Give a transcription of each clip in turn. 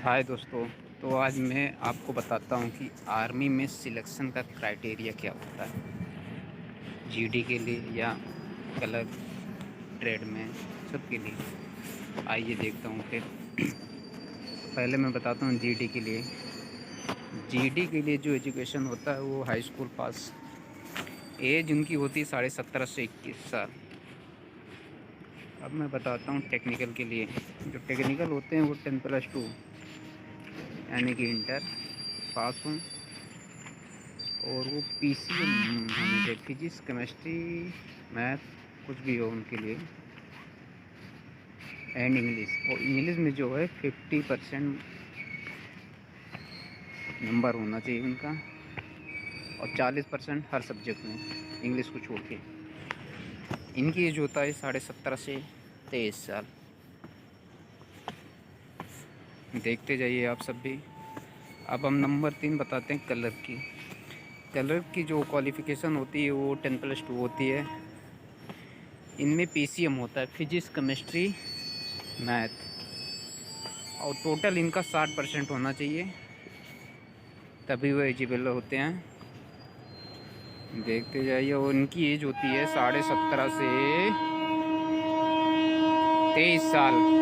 हाय दोस्तों। तो आज मैं आपको बताता हूँ कि आर्मी में सिलेक्शन का क्राइटेरिया क्या होता है, जीडी के लिए या कलर ट्रेड में, सबके लिए। आइए देखता हूँ फिर। तो पहले मैं बताता हूँ जीडी के लिए। जीडी के लिए जो एजुकेशन होता है वो हाई स्कूल पास। एज उनकी होती है 17.5 से 21 साल। अब मैं बताता हूँ टेक्निकल के लिए। जो टेक्निकल होते हैं वो 10+2 यानी कि इंटर पास हों, और वो पीसीएम होने चाहिए, फिजिक्स केमिस्ट्री मैथ कुछ भी हो उनके लिए, एंड इंग्लिश। और इंग्लिश में जो है 50% नंबर होना चाहिए उनका, और 40% हर सब्जेक्ट में इंग्लिश को छोड़ के। इनकी एज होता है 17.5 से 23 साल। देखते जाइए आप सब भी। अब हम नंबर 3 बताते हैं कलर की। कलर की जो क्वालिफ़िकेशन होती है वो 10+2 होती है। इनमें पीसीएम होता है, फिजिक्स केमिस्ट्री मैथ, और टोटल इनका 60% होना चाहिए, तभी वो एलिजिबल होते हैं। देखते जाइए। और इनकी एज होती है 17.5 से 23 साल।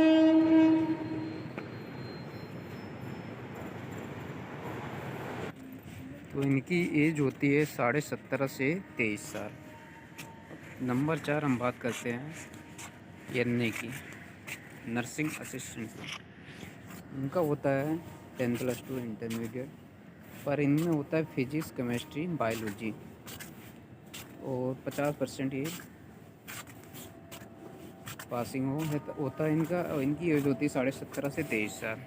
तो इनकी एज होती है 17.5 से 23 साल। नंबर 4 हम बात करते हैं एनए की, नर्सिंग असिस्टेंट की। इनका होता है 10+2 इंटरमीडिएट, पर इनमें होता है फिजिक्स केमिस्ट्री बायोलॉजी, और 50% ये पासिंग होता है इनका। और इनकी एज होती है 17.5 से 23 साल।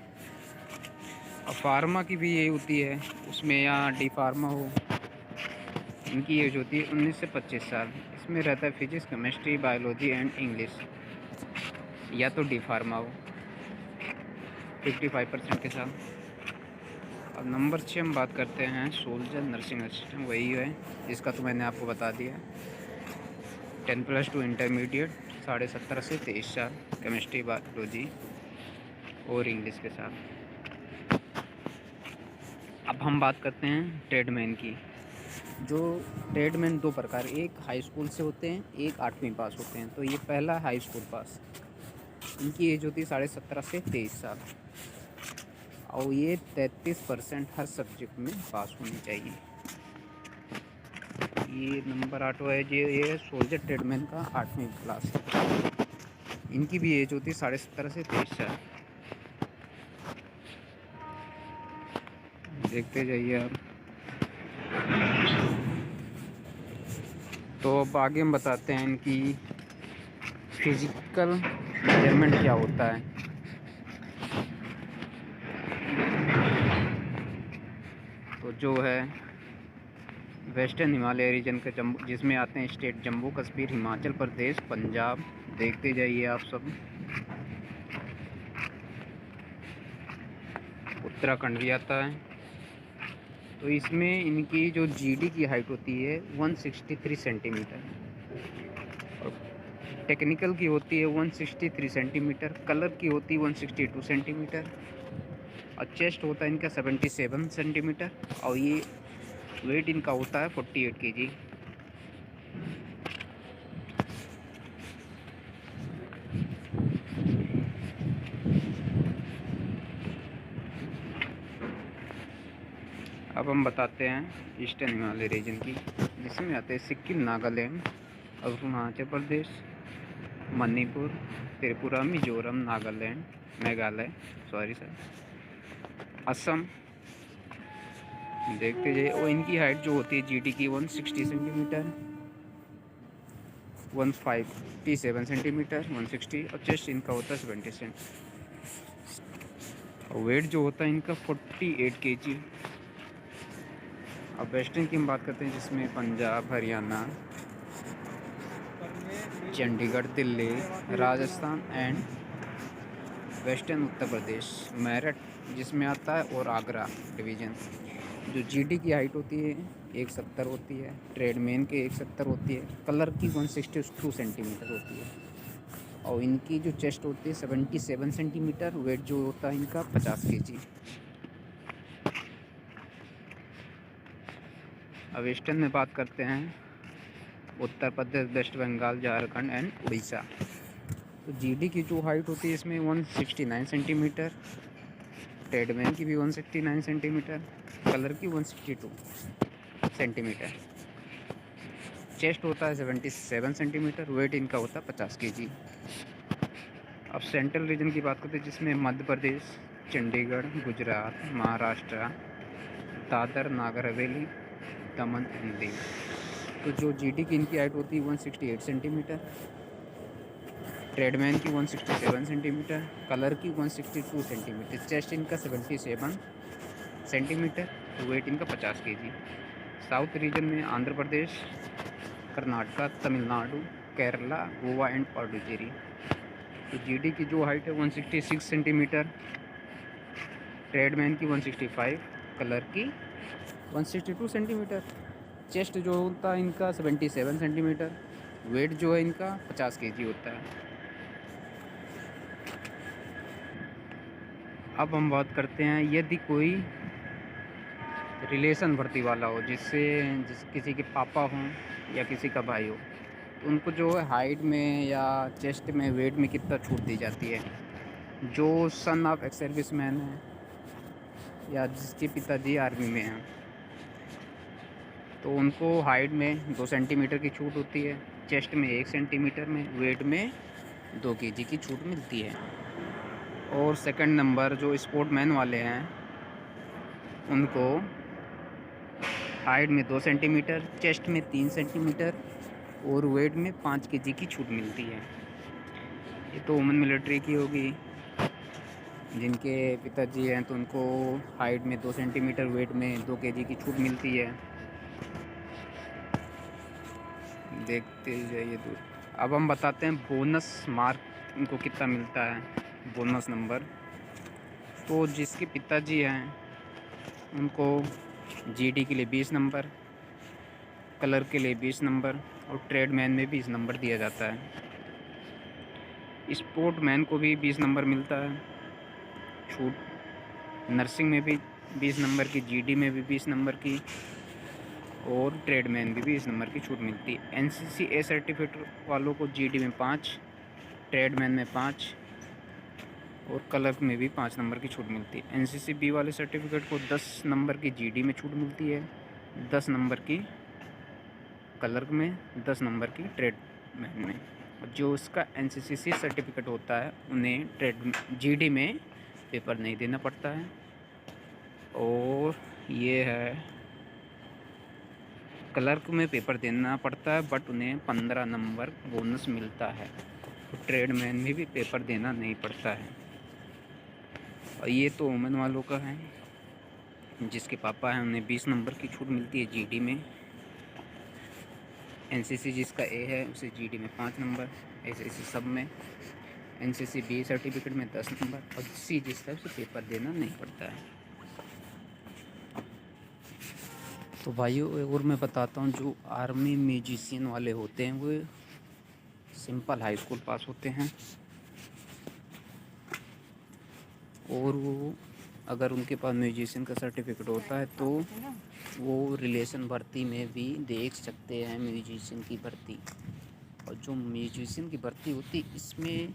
और फार्मा की भी यही होती है, उसमें या डी फार्मा हो, इनकी एज होती है 19 से 25 साल। इसमें रहता है physics chemistry biology and English, या तो डी फार्मा हो 55% के साथ। अब नंबर 6 हम बात करते हैं सोल्जर नर्सिंग असिस्टेंट। वही है जिसका तो मैंने आपको बता दिया। 10+2 इंटरमीडिएट, 17.5 से 23 साल, केमिस्ट्री बायोलॉजी और इंग्लिश के साथ। अब हम बात करते हैं ट्रेडमैन की। जो ट्रेडमैन दो प्रकार, एक हाई स्कूल से होते हैं, एक 8वीं पास होते हैं। तो ये पहला हाई स्कूल पास, इनकी एज होती है 17.5 से 23 साल, और ये 33% हर सब्जेक्ट में पास होनी चाहिए। ये नंबर 8 है, ये सोल्जर ट्रेडमैन का 8वीं क्लास है। इनकी भी एज होती है 17.5 से 23 साल। देखते जाइए आप। तो अब आगे हम बताते हैं इनकी फिजिकल मेजरमेंट क्या होता है। तो जो है वेस्टर्न हिमालय रीजन का जम्मू, जिसमें आते हैं स्टेट जम्मू कश्मीर, हिमाचल प्रदेश, पंजाब। देखते जाइए आप सब। उत्तराखंड भी आता है। तो इसमें इनकी जो जीडी की हाइट होती है 163 सेंटीमीटर, और टेक्निकल की होती है 163 सेंटीमीटर, कलर की होती है 162 सेंटीमीटर, और चेस्ट होता है इनका 77 सेंटीमीटर, और ये वेट इनका होता है 48 केजी। अब हम बताते हैं ईस्टर्न हिमालय रीजन की, जिसमें आते हैं सिक्किम, नागालैंड, अरुणाचल प्रदेश, मणिपुर, त्रिपुरा, मिजोरम, नागालैंड, मेघालय, सॉरी सर, असम। देखते जाइए। और इनकी हाइट जो होती है जीडी की 160 सेंटीमीटर, 157 सेंटीमीटर, 160, और चेस्ट इनका होता है 70 सेंटीमीटर, और वेट जो होता है इनका 48 केजी। अब वेस्टर्न की हम बात करते हैं, जिसमें पंजाब, हरियाणा, चंडीगढ़, दिल्ली, राजस्थान एंड वेस्टर्न उत्तर प्रदेश, मेरठ जिसमें आता है, और आगरा डिवीज़न। जो जीडी की हाइट होती है 170 होती है, ट्रेडमैन के 170 होती है, कलर की 162 सेंटीमीटर होती है। और इनकी जो चेस्ट होती है 77 सेंटीमीटर, वेट जो होता है इनका 50 केजी। अब ईस्टर्न में बात करते हैं, उत्तर प्रदेश, वेस्ट बंगाल, झारखंड एंड उड़ीसा। तो जीडी की जो हाइट होती है इसमें 169 सेंटीमीटर, ट्रेडमैन की भी 169 सेंटीमीटर, कलर की 162 सेंटीमीटर, चेस्ट होता है 77 सेंटीमीटर, वेट इनका होता है 50 केजी। अब सेंट्रल रीजन की बात करते हैं जिसमें मध्य प्रदेश, चंडीगढ़, गुजरात, महाराष्ट्र, दादर नागर हवेली, दमन एंड दीव। तो जो जीडी की इनकी हाइट होती है 168 सेंटीमीटर, ट्रेडमैन की 167 सेंटीमीटर, कलर की 162 सेंटीमीटर, चेस्ट इनका 77 सेंटीमीटर, वेट इनका 50 केजी। साउथ रीजन में आंध्र प्रदेश, कर्नाटका, तमिलनाडु, केरला, गोवा एंड पुडुचेरी। तो जीडी की जो हाइट है 166 सेंटीमीटर, ट्रेडमैन की 165, कलर की 162 सेंटीमीटर, चेस्ट जो होता है इनका 77 सेंटीमीटर, वेट जो है इनका 50 केजी होता है। अब हम बात करते हैं यदि कोई रिलेशन भर्ती वाला हो जिससे किसी के पापा हों या किसी का भाई हो, तो उनको जो है हाइट में या चेस्ट में, वेट में कितना छूट दी जाती है। जो सन ऑफ एक्स सर्विसमैन है या जिसके पिताजी आर्मी में हैं, तो उनको हाइट में 2 सेंटीमीटर की छूट होती है, चेस्ट में 1 सेंटीमीटर में, वेट में 2 केजी की छूट मिलती है। और सेकंड नंबर जो स्पोर्टमैन वाले हैं उनको हाइट में 2 सेंटीमीटर, चेस्ट में 3 सेंटीमीटर और वेट में 5 केजी की छूट मिलती है। ये तो वुमेन मिलिट्री की होगी। जिनके पिताजी हैं तो उनको हाइट में 2 सेंटीमीटर, वेट में 2 केजी की छूट मिलती है। देखते जाइए दूर। अब हम बताते हैं बोनस मार्क इनको कितना मिलता है, बोनस नंबर। तो जिसके पिताजी हैं उनको जीडी के लिए 20 नंबर, कलर के लिए 20 नंबर और ट्रेडमैन में 20 नंबर दिया जाता है। स्पोर्टमैन को भी 20 नंबर मिलता है छूट, नर्सिंग में भी 20 नंबर की, जीडी में भी 20 नंबर की और ट्रेडमैन भी 20 नंबर की छूट मिलती है। एनसीसी ए सर्टिफिकेट वालों को जीडी में 5, ट्रेडमैन में 5 और कलर में भी 5 नंबर की छूट मिलती है। एनसीसी बी वाले सर्टिफिकेट को 10 नंबर की जीडी में छूट मिलती है, 10 नंबर की कलर में, 10 नंबर की ट्रेडमैन में। और जो उसका एनसीसी सी सर्टिफिकेट होता है उन्हें जीडी में पेपर नहीं देना पड़ता है। और ये है क्लर्क में पेपर देना पड़ता है बट उन्हें 15 नंबर बोनस मिलता है। तो ट्रेडमैन में भी पेपर देना नहीं पड़ता है। और ये तो वुमेन वालों का है, जिसके पापा हैं उन्हें 20 नंबर की छूट मिलती है जीडी में। एनसीसी जिसका ए है उसे जीडी में 5 नंबर, ऐसे सब में। एनसीसी बी सर्टिफिकेट में 10 नंबर और सी जिसका उसे पेपर देना नहीं पड़ता है। तो भाइयों और मैं बताता हूँ, जो आर्मी म्यूजिशियन वाले होते हैं वो सिंपल हाई स्कूल पास होते हैं और वो अगर उनके पास म्यूजिशियन का सर्टिफिकेट होता है तो वो रिलेशन भर्ती में भी देख सकते हैं म्यूजिशियन की भर्ती। और जो म्यूजिशियन की भर्ती होती है इसमें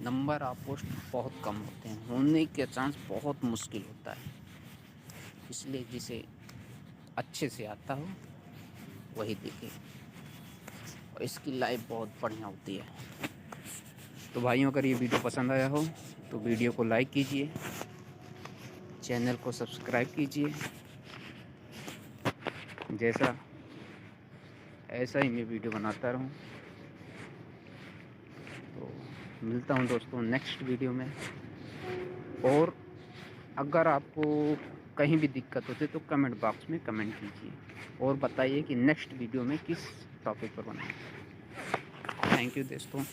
नंबर ऑफ पोस्ट बहुत कम होते हैं, होने के चांस बहुत मुश्किल होता है। इसलिए जिसे अच्छे से आता हो वही देखे, और इसकी लाइफ बहुत बढ़िया होती है। तो भाइयों अगर ये वीडियो पसंद आया हो तो वीडियो को लाइक कीजिए, चैनल को सब्सक्राइब कीजिए। जैसा ऐसा ही मैं वीडियो बनाता रहूं। तो मिलता हूं दोस्तों नेक्स्ट वीडियो में। और अगर आपको कहीं भी दिक्कत होती है तो कमेंट बॉक्स में कमेंट कीजिए और बताइए कि नेक्स्ट वीडियो में किस टॉपिक पर बनाएं। थैंक यू दोस्तों।